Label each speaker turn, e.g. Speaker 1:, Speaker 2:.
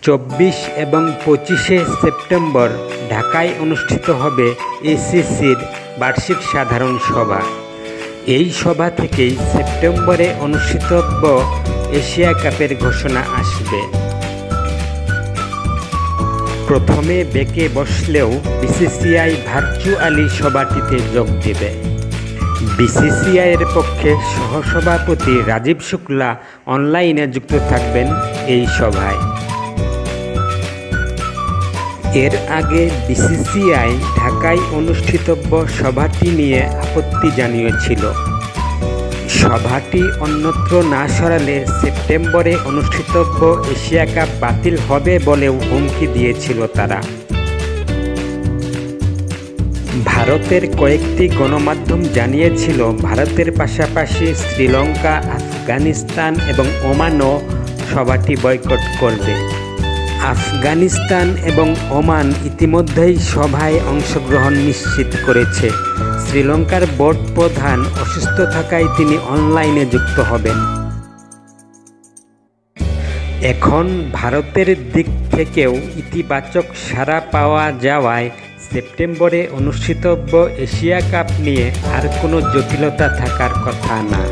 Speaker 1: 24 এবং 25শে সেপ্টেম্বর ঢাকায় অনুষ্ঠিত হবে এসিসির বার্ষিক সাধারণ সভা। এই সভা থেকেই সেপ্টেম্বরে অনুষ্ঠিতব্য এশিয়া কাপের ঘোষণা আসবে। প্রথমে বেঁকে বসলেও বিসিসিআই ভার্চুয়ালি সভাটিতে যোগ দেবে। বিসিসিআইয়ের পক্ষে সহসভাপতি রাজীব শুক্লা অনলাইনে যুক্ত থাকবেন এই সভায়। এর আগে বিসিসিআই ঢাকায় অনুষ্ঠিতব্য সভাটি নিয়ে আপত্তি জানিয়েছিল। সভাটি অন্যত্র না সরালে সেপ্টেম্বরে অনুষ্ঠিতব্য এশিয়া কাপ বাতিল হবে বলেও হুমকি দিয়েছিল তারা। ভারতের কয়েকটি গণমাধ্যম জানিয়েছিল ভারতের পাশাপাশি শ্রীলঙ্কা, আফগানিস্তান এবং ওমানও সভাটি বয়কট করবে। আফগানিস্তান এবং ওমান ইতিমধ্যেই সভায় অংশগ্রহণ নিশ্চিত করেছে। শ্রীলঙ্কার বোর্ড প্রধান অসুস্থ থাকায় তিনি অনলাইনে যুক্ত হবেন। এখন ভারতের দিক থেকেও ইতিবাচক সাড়া পাওয়া যাওয়ায় সেপ্টেম্বরে অনুষ্ঠিতব্য এশিয়া কাপ নিয়ে আর কোনো জটিলতা থাকার কথা না।